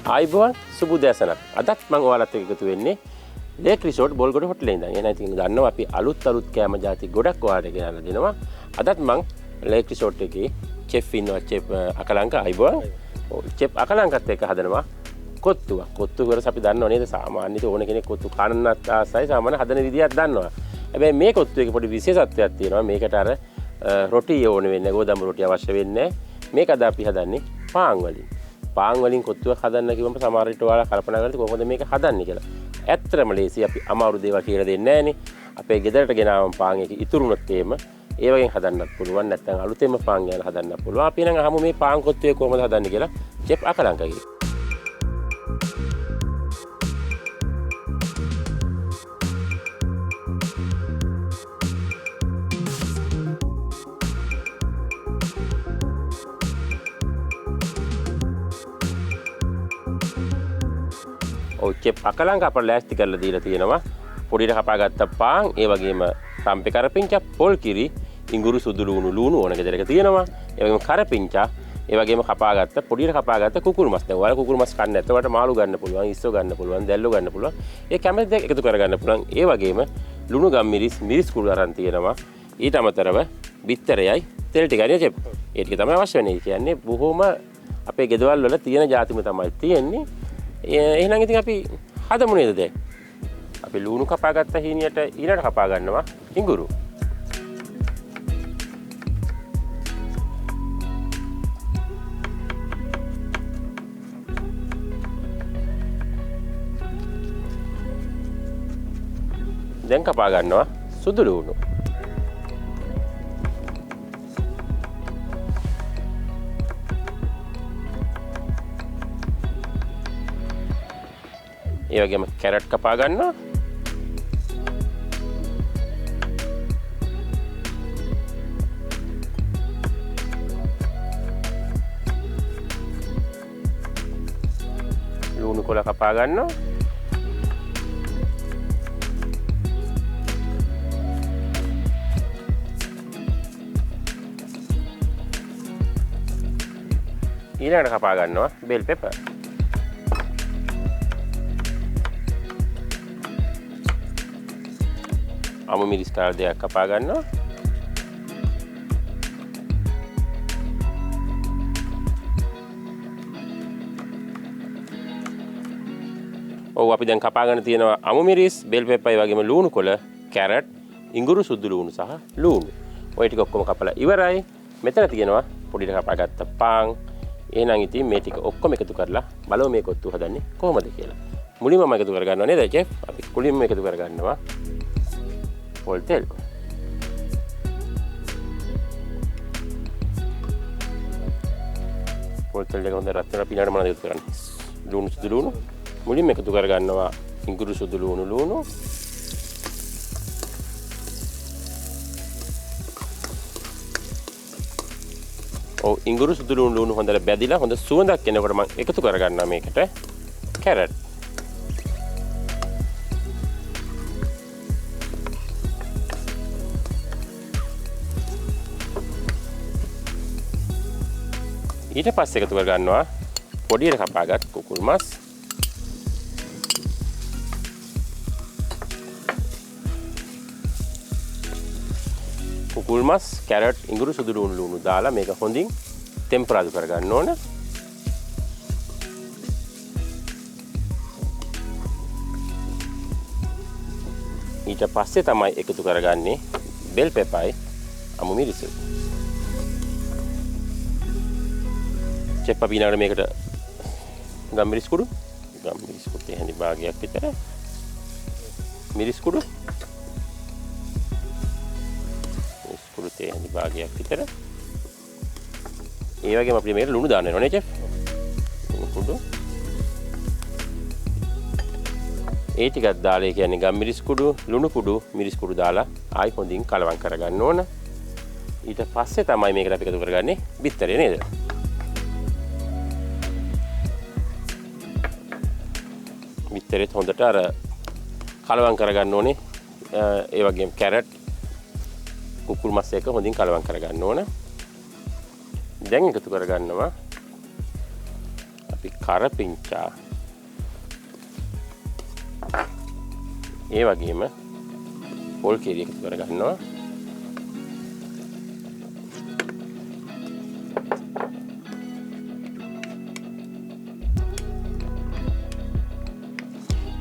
ආයිබෝන් සුබ දැසනක්. අදත් මම ඔයාලත් එක්ක එකතු වෙන්නේ ලේක් රිසෝට් බෝල්ගොඩ හොටලේ ඉඳන්. එහෙනම් ඉතින් දන්නවා අපි අලුත් කෑම ಜಾති ගොඩක් ඔයාලට ගෙනල්ලා දෙනවා. අදත් මම ලේක් රිසෝට් එකේ චෙෆ් ඉන්නවා චෙෆ් අකලංක ආයිබෝන්. චෙෆ් අකලංකත් එක්ක හදනවා කොත්තුවක්. කොත්තු වලස් අපි දන්නව නේද? සාමාන්‍යයෙන් ඕන කෙනෙක් කොත්තු කන්නත් ආසයි සාමාන්‍ය හදන විදියක් දන්නවා. හැබැයි මේ කොත්තු එකේ පොඩි විශේෂත්වයක් තියෙනවා. මේකට අර රොටි ඕන වෙන්නේ ගෝධාම රොටි අවශ්‍ය වෙන්නේ. මේක අද අපි හදන්නේ පාන් වලින්. පාන් වලින් කොත්තුවක් හදන්න කිව්වම සමහර විට ඔයාලා කල්පනා කරලා කොහොමද මේක හදන්නේ කියලා. ඇත්තටම ලේසි. අපි අමාරු දේවල් කියලා දෙන්නේ නැහනේ. අපේ ගෙදරට ගෙනාවම පාන් එක ඉතුරුනොත් එහෙම ඒ වගේ හදන්නත් පුළුවන්. නැත්නම් අලුතෙන්ම පාන් ගෑලා හදන්නත් පුළුවන්. අපි නම් අහමු මේ පාන් කොත්තුවේ කොහොමද හදන්නේ කියලා චෙෆ් අකලංකගේ. චෙප් අකලංක අපට ලෑස්ති කරලා දීලා තියෙනවා පොඩියට කපාගත්ත පාන් ඒ වගේම රම්පේ කරපිංචා පොල් කිරි ඉඟුරු සුදු ලුණු ඕන ගෙදරක තියෙනවා ඒ වගේම කරපිංචා ඒ වගේම කපාගත්ත පොඩියට කපාගත්ත කුකුළු මස් දැන් ඔයාලා කුකුළු මස් කන්න නැත්නම් මාළු ගන්න පුළුවන් ඉස්සෝ ගන්න පුළුවන් දැල්ලෝ ගන්න පුළුවන් ඒ කැමති දේ එකතු කරගන්න පුළුවන් ඒ වගේම ලුණු ගම් මිරිස් කුඩු අරන් තියෙනවා ඊට අමතරව බිත්තරයයි තෙල් ටිකයි නේ චෙප් ඒ ටික තමයි අවශ්‍ය වෙන්නේ කියන්නේ බොහොම අපේ ගෙදවල් වල තියෙන જાතිම තමයි තියෙන්නේ එහෙනම් ඉතින් අපි හදමු නේද දැන් අපි ලුණු කපාගත්ත හීනියට ඊළඟට කපා ගන්නවා ඉඟුරු දැන් කපා ගන්නවා සුදු ලුණු ඒ වගේම කැරට් කපා ගන්නවා ලුණු කොළ කපා ගන්නවා ඊළඟට කපා ගන්නවා බෙල් පෙපර් අමු මිරිස් කාල් දෙකක් කපා ගන්නවා ඔව් අපි දැන් කපා ගන්න තියෙනවා අමු මිරිස් බෙල් පෙප්පර් වගේම ලුණු කොළ කැරට් ඉඟුරු සුදු ලුණු සහ ලුණු ඔය ටික ඔක්කොම කපලා ඉවරයි මෙතන තියෙනවා පොඩිට කපාගත්ත පාන් එහෙනම් ඉතින් මේ ටික ඔක්කොම එකතු කරලා බලමු මේ කොත්තු හදන්නේ කොහොමද කියලා මුලින්ම මම එකතු කරගන්නවා නේද චෙෆ් අපි මුලින්ම එකතු කරගන්නවා පොල් තෙල් පොල් තෙල් එක හොඳට රත් වෙලා පිනාට මොනවද එකතු කරන්නේ ලුණු සුදු ලුණු මුලින්ම එකතු කරගන්නවා ඉඟුරු සුදු ලුණු ඔව් ඉඟුරු සුදු ලුණු හොඳට බැදිලා හොඳ සුවඳක් එනකොට මම එකතු කරගන්නවා මේකට කැරට් ඊට පස්සේ එකතු කරගන්නවා පොඩියට කපාගත් කුකුල් මස් කුකුල් මස් කැරට් ඉඟුරු සුදු ලුණු දාලා මේක හොඳින් ටෙම්පරාදු කරගන්න ඕන ඊට පස්සේ තමයි එකතු කරගන්නේ බෙල් පෙප්පර්යි අමු මිරිසුයි චෙප් අපි ඊළඟට මේකට ගම් මිරිස් කුඩු තේ භාගයක් විතර මිරිස් කුඩු තේ භාගයක් විතර ඒ වගේම අපි මේකට ලුණු දාන්න වෙනවා නේ චෙෆ් ලුණු කුඩු ඒ ටිකක් දාලා කියන්නේ ගම් මිරිස් කුඩු ලුණු කුඩු මිරිස් කුඩු දාලා ආයි හොඳින් කලවම් කරගන්න ඕන ඊට පස්සේ තමයි මේකට අපි එකතු කරගන්නේ බිත්තරේ නේද බිත්තරෙත් හොඳට අර කලවම් කරගන්න ඕනේ ඒ වගේම කැරට් කුකුල් මස් එක හොඳින් කලවම් කරගන්න ඕන දැන් එකතු කරගන්නවා අපි අපි කරපිංචා ඒ වගේම පොල් කිරි එකතු කරගන්නවා.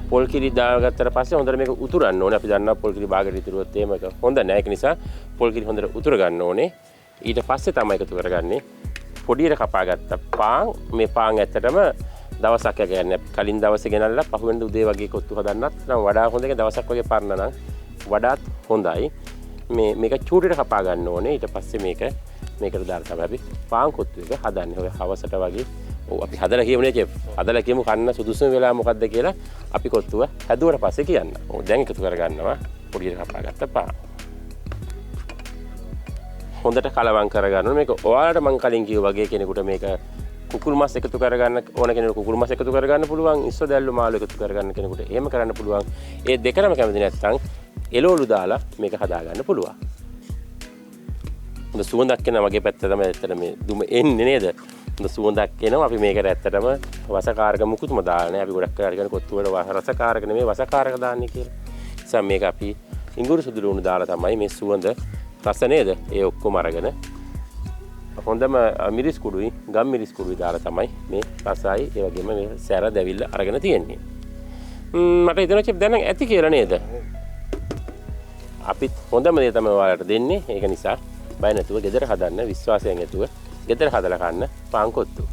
පොල් කිරි දාගත්තට පස්සේ හොඳට මේක උතුරන්න ඕනේ. අපි දන්නවා පොල් කිරි බාගට ඉතුරුවොත් එහෙම එක හොඳ නැහැ. ඒක නිසා පොල් කිරි හොඳට උතුර ගන්න ඕනේ. ඊට පස්සේ තමයි එකතු කරගන්නේ පොඩියට කපාගත්ත පාන්. මේ පාන් ඇත්තටම දවසක් යන්නේ කලින් දවසේ ගෙනල්ලා පහුවෙන්ද උදේ වගේ කොත්තු හදන්නත් නම් වඩා හොඳ. ඒක දවසක් වගේ පරන නම් වඩාත් හොඳයි. මේක චූටියට කපා ගන්න ඕනේ. ඊට පස්සේ මේකට දාලා තමයි අපි පාන් කොත්තු එක හදන්නේ. ඔය හවසට වගේ අපි හදලා කියමුනේ චෙෆ්. හදලා කියමු කන්න සුදුසුම වෙලාව මොකද්ද කියලා අපි කොත්තුව හැදුවට පස්සේ කියන්න. දැන් එකතු කරගන්නවා පොඩියට කපාගත්ත පාන්. හොඳට කලවම් කරගන්න ඕනේ. මේක ඔයාලට මම කලින් කිව්වා වගේ කෙනෙකුට මේක කුකුල් මස් එකතු කරගන්න ඕන කෙනෙකුට කුකුල් මස් එකතු කරගන්න පුළුවන්. ඉස්සෝ දැල්ලු මාළු එකතු කරගන්න කෙනෙකුට එහෙම කරන්න පුළුවන්. ඒ දෙකම කැමති නැත්නම් එළවලු දාලා මේක හදාගන්න පුළුවන්. හොඳ සුවඳක් එනවා මගේ පැත්ත තමයි ඇත්තට මේ දුම එන්නේ නේද? හොඳ සුවඳක් එනවා. අපි මේකට ඇත්තටම වසකාරක මුකුත්ම දාලා නැහැ. අපි ගොඩක් කරලා කියන කොත්තු වල රසකාරක නෙමෙයි වසකාරක දාන්නේ කියලා. නිසා මේක අපි ඉඟුරු සුදු ලුණු දාලා තමයි මේ සුවඳ රස නේද? ඒ ඔක්කොම අරගෙන හොඳම මිරිස් කුඩුයි ගම් මිරිස් කුඩුයි දාලා තමයි මේ රසයි ඒ වගේම මේ සැර දැවිල්ල අරගෙන තියෙන්නේ. මට හිතෙනවා චෙප් දැන් ඇති කියලා නේද? අපිත් හොඳම දේ තමයි ඔයාලට දෙන්නේ. ඒක නිසා බය නැතුව ගෙදර හදන්න විශ්වාසයෙන් ඇතුව ගෙදර හදලා කන්න පාන් කොත්තු.